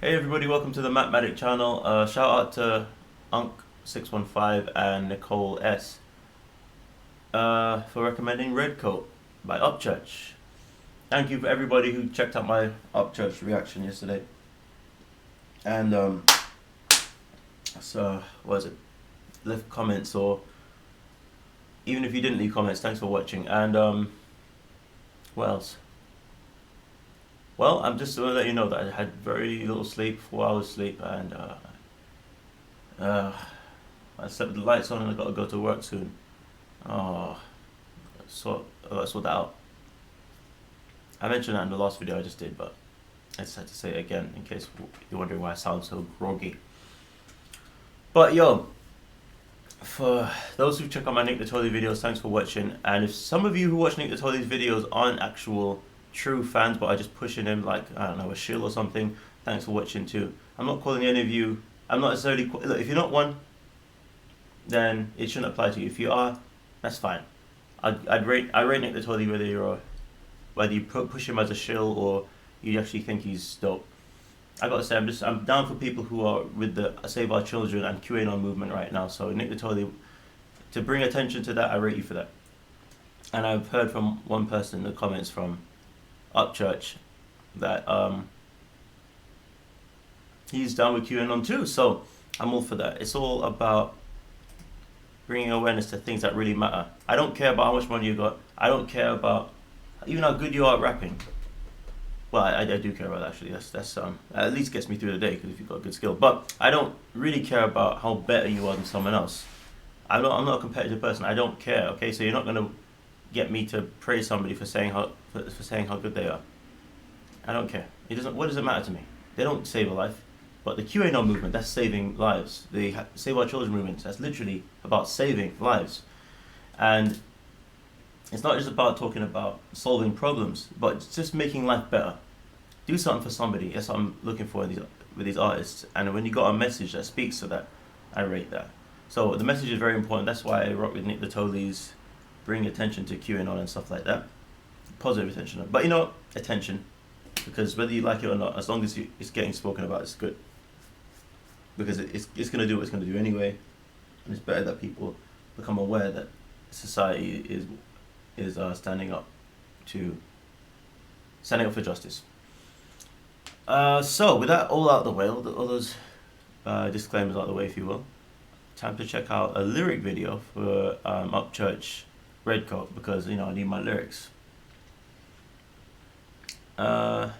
Hey everybody, welcome to the MatMadik channel. Shout out to Unk615 and Nicole S for recommending Red Coat by Upchurch. Thank you for everybody who checked out my Upchurch reaction yesterday. And what is it? Left comments, or even if you didn't leave comments, thanks for watching. And what else? Well, I'm just going to let you know that I had very little sleep, 4 hours sleep, and I slept with the lights on and I got to go to work soon. Oh, so I got to sort that out. I mentioned that in the last video I just did, but I just had to say it again in case you're wondering why I sound so groggy. But yo, for those who check out my Nick the Totally videos, thanks for watching. And if some of you who watch Nick the Totally videos aren't actual true fans but are just pushing him like, I don't know, a shill or something, thanks for watching too. I'm not calling any of you, I'm not necessarily, look, if you're not one, then it shouldn't apply to you. If you are, that's fine. I rate Nick the Totally whether you push him as a shill or you actually think he's dope. I gotta say, I'm down for people who are with the Save Our Children and QAnon movement right now. So Nick the Totally, to bring attention to that, I rate you for that. And I've heard from one person in the comments from Upchurch that he's down with QAnon too, so I'm all for that. It's all about bringing awareness to things that really matter. I don't care about how much money you got. I don't care about even how good you are at rapping. Well, I do care about that, actually. That's at least gets me through the day, because if you've got a good skill. But I don't really care about how better you are than someone else. I'm not a competitive person. I don't care. Okay, so you're not gonna get me to praise somebody for saying how good they are. I don't care. It doesn't. What does it matter to me? They don't save a life. But the QAnon movement, that's saving lives. The Save Our Children movement, that's literally about saving lives. And it's not just about talking about solving problems, but it's just making life better. Do something for somebody. That's what I'm looking for with these artists. And when you got a message that speaks to that, I rate that. So the message is very important. That's why I rock with Nick the Totalies, bring attention to QAnon and stuff like that. Positive attention. But you know, attention. Because whether you like it or not, as long as it's getting spoken about, it's good. Because it's going to do what it's going to do anyway. And it's better that people become aware that society is standing up for justice. So with that all out of the way, all those disclaimers out of the way, if you will, time to check out a lyric video for Upchurch Red Coat, because you know I need my lyrics. Yeah.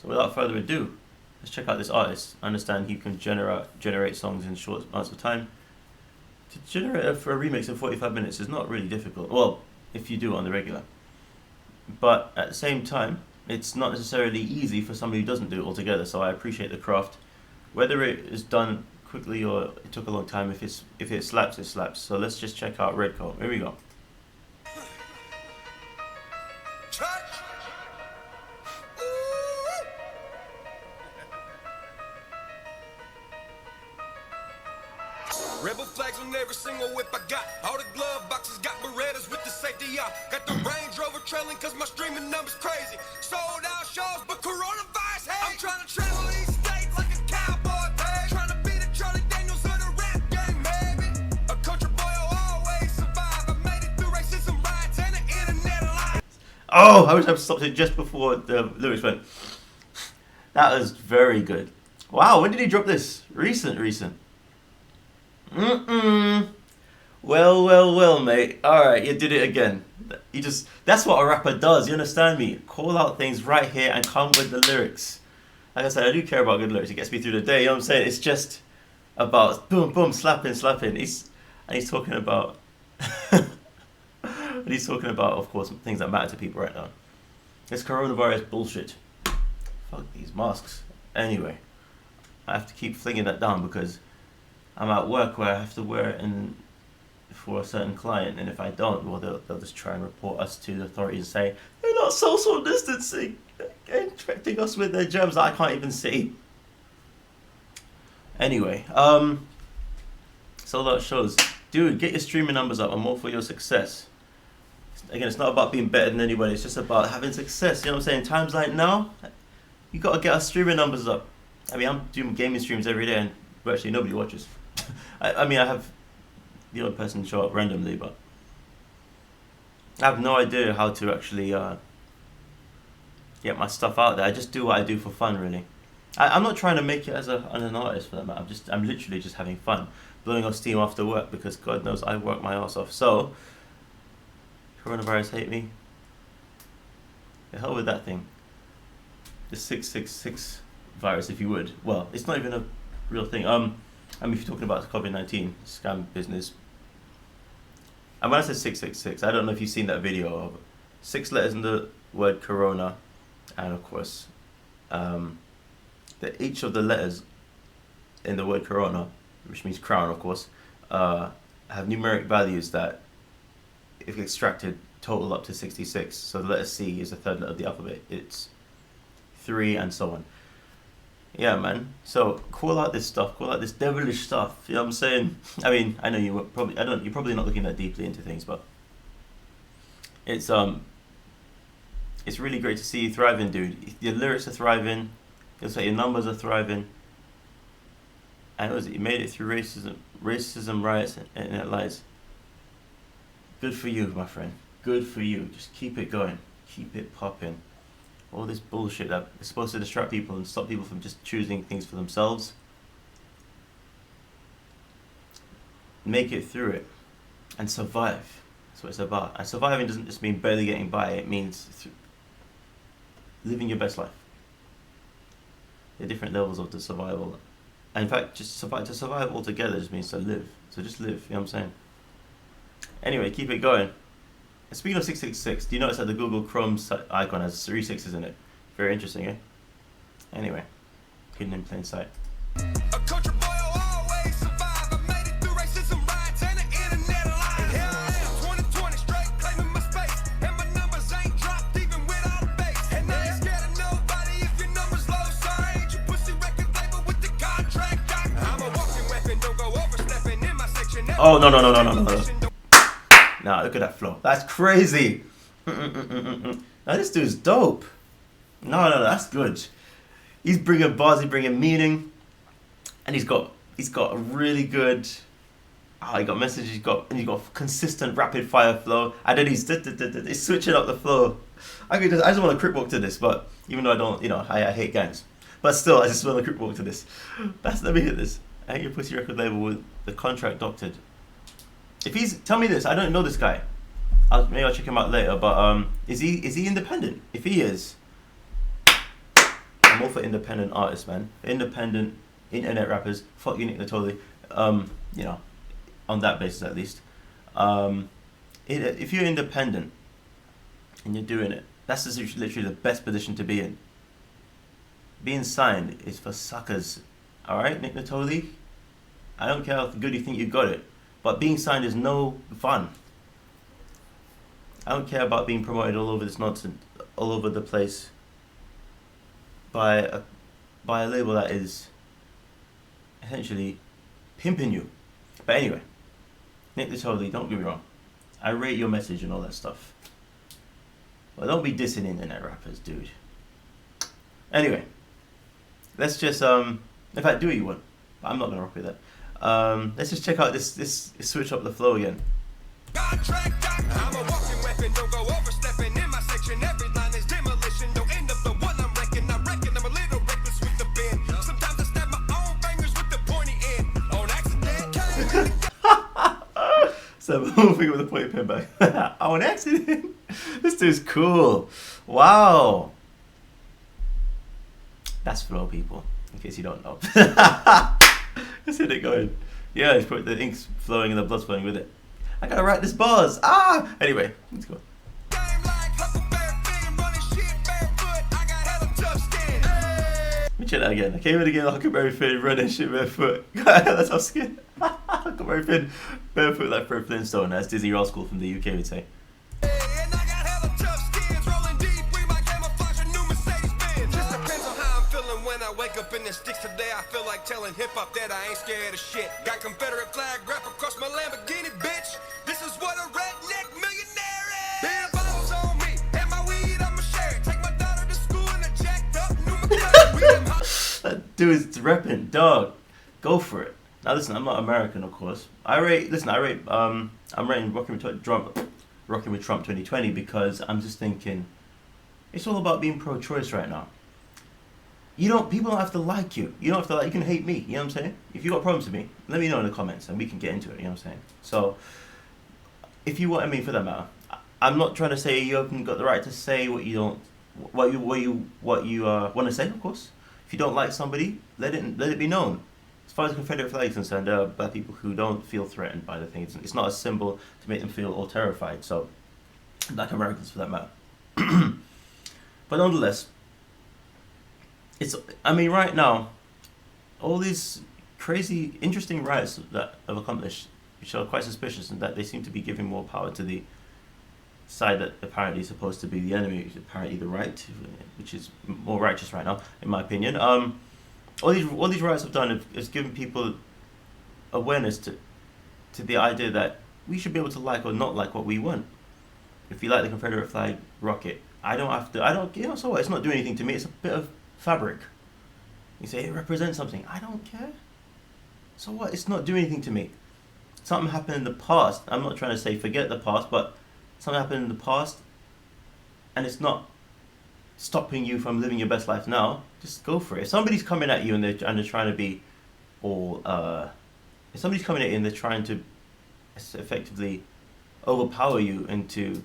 So without further ado, let's check out this artist. I understand he can generate songs in short amounts of time. To generate for a remix in 45 minutes is not really difficult. Well, if you do it on the regular. But at the same time, it's not necessarily easy for somebody who doesn't do it altogether. So I appreciate the craft. Whether it is done quickly or it took a long time, if it slaps, it slaps. So let's just check out Red Coat. Here we go. Rebel flags on every single whip I got. All the glove boxes got Berettas with the safety out. Got the Range Rover trailing cause my streaming numbers crazy. Sold out shows, but coronavirus, hey. I'm trying to travel these states like a cowboy, babe. Trying to be the Charlie Daniels of the rap game, baby. A country boy will always survive. I made it through racism, riots, and the internet alive. Oh, I wish I'd stopped it just before the lyrics went. That was very good. Wow, when did he drop this? Recent. Well, mate. Alright, you did it again. That's what a rapper does, you understand me? Call out things right here and come with the lyrics. Like I said, I do care about good lyrics. It gets me through the day, you know what I'm saying? It's just about boom, boom, slapping. He's talking about, of course, things that matter to people right now. This coronavirus bullshit. Fuck these masks. Anyway, I have to keep flinging that down because I'm at work where I have to wear it for a certain client, and if I don't, well, they'll just try and report us to the authorities and say they're not social distancing, they're infecting us with their germs that I can't even see. Anyway, so that shows, dude, get your streaming numbers up. I'm all for your success. Again, it's not about being better than anybody. It's just about having success. You know what I'm saying? Times like now, you gotta get our streaming numbers up. I mean, I'm doing gaming streams every day and virtually nobody watches. I mean, I have the odd person show up randomly, but I have no idea how to actually get my stuff out there. I just do what I do for fun, really. I'm not trying to make it as an artist for that matter. I'm literally just having fun, blowing off steam after work because God knows I work my ass off. So, coronavirus hate me. The hell with that thing. The 666 virus, if you would. Well, it's not even a real thing. I mean, if you're talking about COVID-19 scam business, and when I said 666, I don't know if you've seen that video of 6 letters in the word corona, and of course, that each of the letters in the word corona, which means crown, of course, have numeric values that, if extracted, total up to 66. So the letter C is the third letter of the alphabet. It's 3 and so on. Yeah, man. So call out this stuff. Call out this devilish stuff. You know what I'm saying? I mean, I know you're probably not looking that deeply into things, but it's really great to see you thriving, dude. Your lyrics are thriving. It's like your numbers are thriving. And what was it? You made it through racism, riots, and lies. Good for you, my friend. Good for you. Just keep it going. Keep it popping. All this bullshit that is supposed to distract people and stop people from just choosing things for themselves. Make it through it. And survive. That's what it's about. And surviving doesn't just mean barely getting by. It means living your best life. There are different levels of the survival. And in fact, just to survive altogether just means to live. So just live, you know what I'm saying? Anyway, keep it going. And speaking of 666, do you notice that the Google Chrome icon has 3 6s in it? Very interesting, eh? Anyway, hidden in plain sight. A country boy will always survive. I made it through racism, riots, and the internet alive. Here I am, 2020 straight, claiming my space. And my numbers ain't dropped even without a base. And I ain't scared of nobody if your numbers low. Sorry, ain't you pussy record label with the contract. I'm a walking weapon, don't go overstepping in my section. Oh, no. Nah, look at that flow. That's crazy. Now this dude's dope. No, that's good. He's bringing bars, he's bringing meaning, and he's got a really good. He got messages. He's got consistent rapid fire flow, and then he's switching up the flow. I just want to crip walk to this, but even though I don't, I hate gangs, but still, I just want to crip walk to this. Let me hit this. I hate your pussy record label with the contract doctored. Tell me this, I don't know this guy. Maybe I'll check him out later, but is he independent? If he is, I'm all for independent artists, man. Independent internet rappers, fuck you, Nick Natoli. On that basis at least. If you're independent and you're doing it, that's literally the best position to be in. Being signed is for suckers. Alright, Nick Natoli? I don't care how good you think you got it. But being signed is no fun. I don't care about being promoted all over this nonsense, all over the place, by a label that is essentially pimping you. But anyway, Nick Natoli, don't get me wrong. I rate your message and all that stuff. But don't be dissing internet rappers, dude. Anyway, let's just in fact, do what you want. But I'm not gonna rock with that. Let's just check out this switch up the flow again. I'm a walking weapon, don't go overstepping in my section. Every line is demolition, don't end up the one I'm wrecking. I reckon I'm a little reckless with the pen. Sometimes I stab my own fingers with the pointy end. On accident. So my whole finger with the pointy pen back. On accident. This dude's cool. Wow. That's flow, people. In case you don't know. Let's hit it going. Yeah, it's probably the ink's flowing and the blood's flowing with it. I gotta write this bars. Anyway, let's go. Let me check that again. I came in again like Huckleberry Finn, running shit barefoot. That's how skin. Huckleberry Finn, barefoot like Fred Flintstone, as Dizzy Rascal from the UK would say. Wake up in the sticks today, I feel like telling hip-hop that I ain't scared of shit. Got Confederate flag wrapped across my Lamborghini, bitch. This is what a redneck millionaire is. Beer bottles on me, and my weed, I'ma share it. Take my daughter to school in a jacked up new McLaren. dude's repping, dog. Go for it. Now listen, I'm not American, of course. I'm rating Rocking with Trump 2020 because I'm just thinking, it's all about being pro-choice right now. People don't have to like you. You don't have to you can hate me, you know what I'm saying? If you got problems with me, let me know in the comments and we can get into it, you know what I'm saying? So, if you want, for that matter, I'm not trying to say you haven't got the right to say what you want to say, of course. If you don't like somebody, let it be known. As far as the Confederate flag is concerned, there are black people who don't feel threatened by the thing. It's not a symbol to make them feel all terrified. So, black Americans for that matter. But nonetheless, right now, all these crazy, interesting riots that have accomplished, which are quite suspicious, and that they seem to be giving more power to the side that apparently is supposed to be the enemy, which is apparently the right, which is more righteous right now, in my opinion. All these riots have done is given people awareness to the idea that we should be able to like or not like what we want. If you like the Confederate flag, rock it. So what? It's not doing anything to me. It's a bit of fabric. You say it represents something. I don't care. So what? It's not doing anything to me. Something happened in the past. I'm not trying to say forget the past, but something happened in the past, and it's not stopping you from living your best life now. Just go for it. If somebody's coming at you and they're trying to be all, if somebody's coming at you and they're trying to effectively overpower you into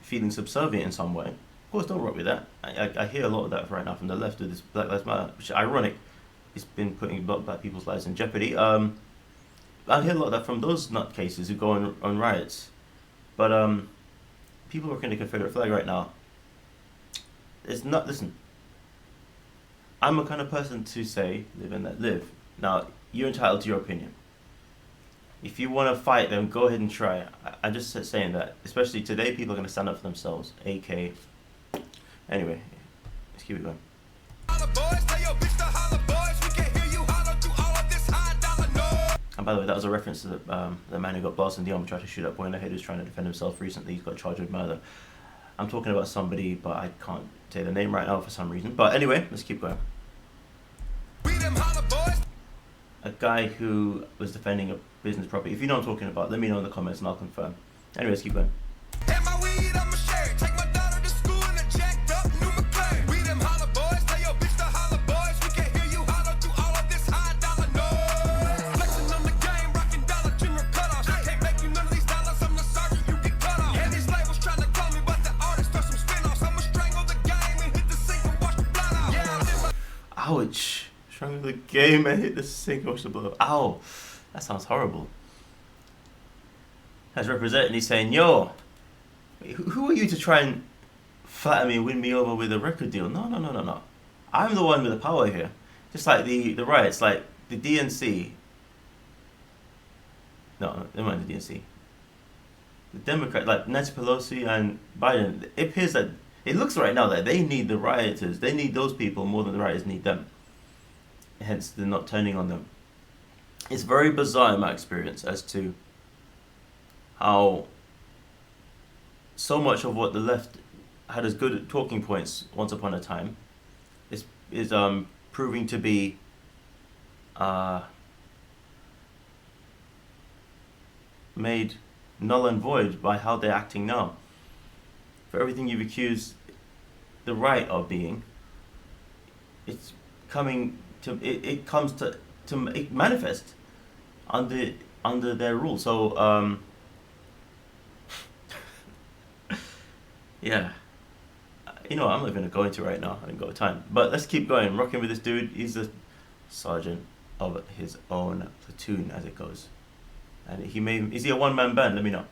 feeling subservient in some way, of course, don't rock with that. I hear a lot of that right now from the left with this Black Lives Matter, which is ironic. It's been putting black people's lives in jeopardy. I hear a lot of that from those nutcases who go on riots. But people working the Confederate flag right now, listen, I'm a kind of person to say, live and let live. Now, you're entitled to your opinion. If you want to fight them, go ahead and try. I'm just saying that, especially today, people are going to stand up for themselves, AK. Anyway, let's keep it going. And by the way, that was a reference to the man who got blasted in the arm and tried to shoot that boy in the head who's trying to defend himself recently. He's got charged with murder. I'm talking about somebody, but I can't say the name right now for some reason. But anyway, let's keep going. A guy who was defending a business property. If you know what I'm talking about, let me know in the comments and I'll confirm. Anyway, let's keep going. Ouch. Strung the game and hit the sink and watch the blow. Ow. That sounds horrible. As representing, he's saying, yo, who are you to try and flatter me and win me over with a record deal? No. I'm the one with the power here. Just like the riots, like the DNC. No, never mind the DNC. The Democrat, like Nancy Pelosi and Biden, it appears that it looks right now that they need the rioters. They need those people more than the rioters need them. Hence, they're not turning on them. It's very bizarre in my experience as to how so much of what the left had as good talking points once upon a time is proving to be made null and void by how they're acting now. For everything you've accused the right of being, it's coming to it comes to it manifest under their rule. So yeah, you know, I'm not going to go into it right now. I haven't got time, but let's keep going. Rocking with this dude. He's a sergeant of his own platoon, as it goes, and is he a one-man band? Let me know.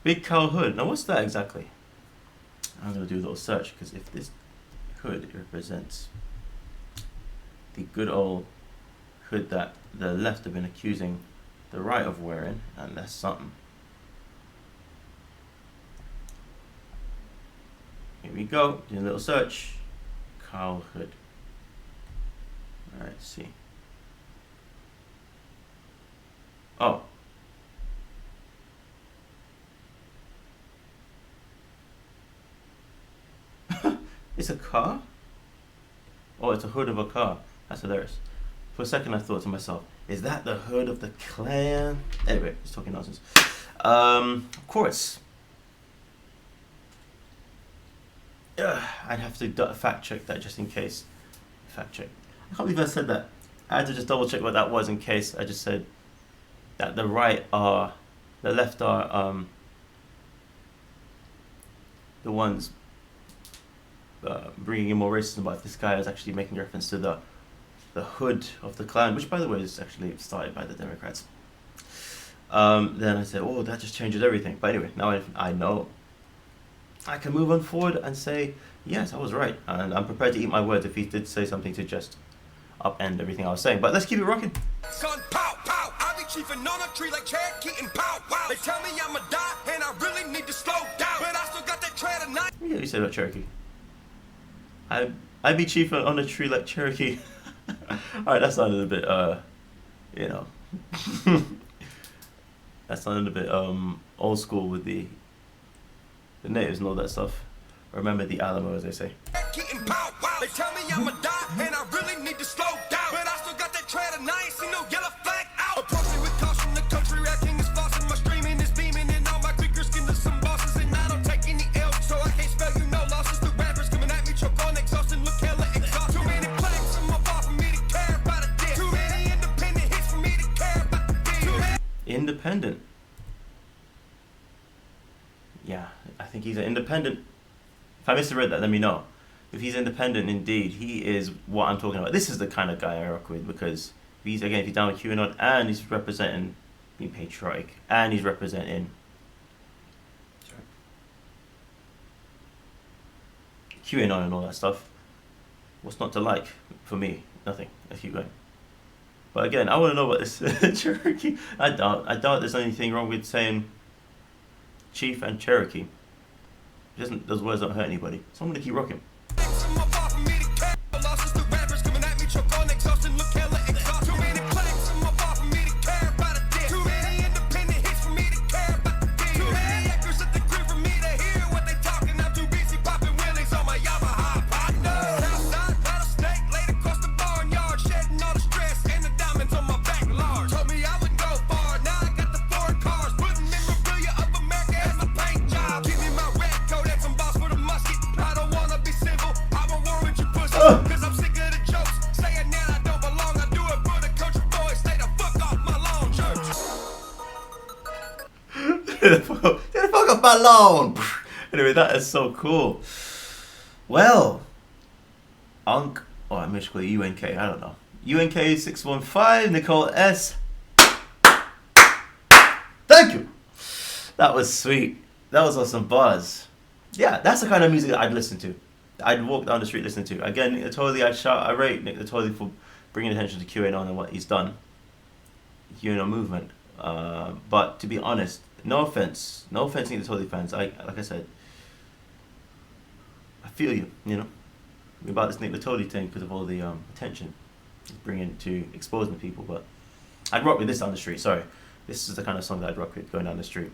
Big cow hood. Now what's that exactly? I'm going to do a little search, because if this hood represents the good old hood that the left have been accusing the right of wearing, and that's something. Here we go. Do a little search. Carl Hood. Alright, let's see. Oh. It's a car? Oh, it's a hood of a car. That's hilarious. For a second I thought to myself, is that the hood of the Klan? Anyway, just talking nonsense. Of course. I'd have to fact check that just in case. Fact check. I can't believe I said that. I had to just double check what that was in case I just said that the left are the ones bringing in more racism, but this guy is actually making reference to the hood of the Klan, which by the way is actually started by the Democrats. Then I said, oh, that just changes everything. But anyway, now I know. I can move on forward and say, yes, I was right. And I'm prepared to eat my words if he did say something to just upend everything I was saying. But let's keep it rocking. Son, pow, pow. I be chiefing on a tree like Cherokee and pow, wow. They tell me I'ma die and I really need to slow down. But I still got that tread of night. Yeah, you said about Cherokee. I be chiefing on a tree like Cherokee. Alright, that sounded a bit, you know. That sounded a bit old school with the natives and all that stuff. Remember the Alamo, as they say. They tell me I'ma die and I really need to slow down. But I still got that tread and I ain't seen no yellow flag out. Approaching with caution, the country acting is flossing. My streaming is beaming and all my quicker skin to some bosses. And I don't take any L, so I can't spell you no losses. The rappers coming at me, choke on exhausting, look hella exhausted. Too many plaques in my ball for me to care about a dick. Too many independent hits for me to care about the dick. Independent. Yeah, I think he's an independent. If I misread that, let me know. If he's independent, indeed, he is what I'm talking about. This is the kind of guy I rock with, because if he's down with QAnon and he's representing being patriotic and he's representing QAnon and all that stuff, what's not to like? For me, nothing. Let's keep going. But again, I want to know about this Cherokee. I doubt there's anything wrong with saying Chief and Cherokee. Those words don't hurt anybody. So I'm gonna keep rocking. Get the fuck off my lawn! Anyway, that is so cool. Well, I may call you UNK, I don't know. UNK 615, Nicole S. Thank you! That was sweet. That was awesome buzz. Yeah, that's the kind of music that I'd listen to. I'd walk down the street listening to. Again, Nick Natoli, I rate Nick Natoli for bringing attention to QAnon and what he's done. QAnon movement. But to be honest, no offense Nick Natoli fans. Like I said, I feel you. You know about this Nick Natoli thing because of all the attention he's bringing to exposing people. But I'd rock with this down the street. Sorry, this is the kind of song that I'd rock with going down the street.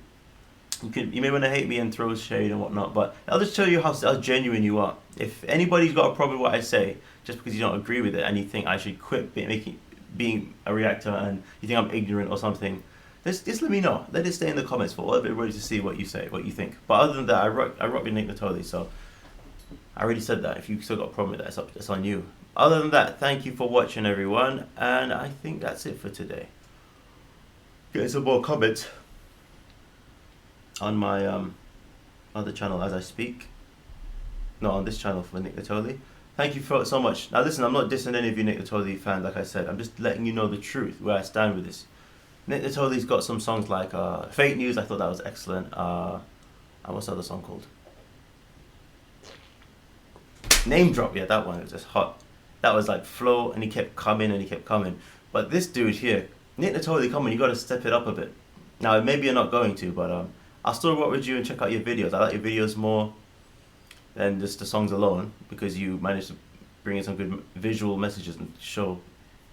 You may want to hate me and throw shade and whatnot, but I'll just tell you how genuine you are. If anybody's got a problem with what I say, just because you don't agree with it and you think I should quit being a reactor and you think I'm ignorant or something, just let me know. Let it stay in the comments for everybody to see what you say, what you think. But other than that, I rock with Nick Natoli, so I already said that. If you still got a problem with that, it's on you. Other than that, thank you for watching, everyone, and I think that's it for today. Getting some more comments on my other channel as I speak. No, on this channel for Nick Natoli. Thank you so much. Now listen, I'm not dissing any of you Nick Natoli fans, like I said. I'm just letting you know the truth, where I stand with this. Nick Natoli's got some songs like Fake News, I thought that was excellent. And what's the other song called? Name Drop, yeah, that one, it was just hot. That was like flow, and he kept coming and he kept coming. But this dude here, Nick Natoli, come on, you got to step it up a bit. Now, maybe you're not going to, but I'll still work with you and check out your videos. I like your videos more. than just the songs alone, because you managed to bring in some good visual messages and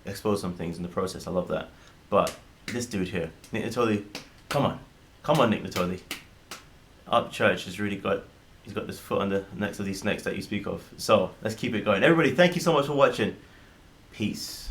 expose some things in the process. I love that. But this dude here, Nick Natoli, come on, Nick Natoli. Upchurch has really he's got this foot on the necks of these snakes that you speak of. So let's keep it going. Everybody, thank you so much for watching. Peace.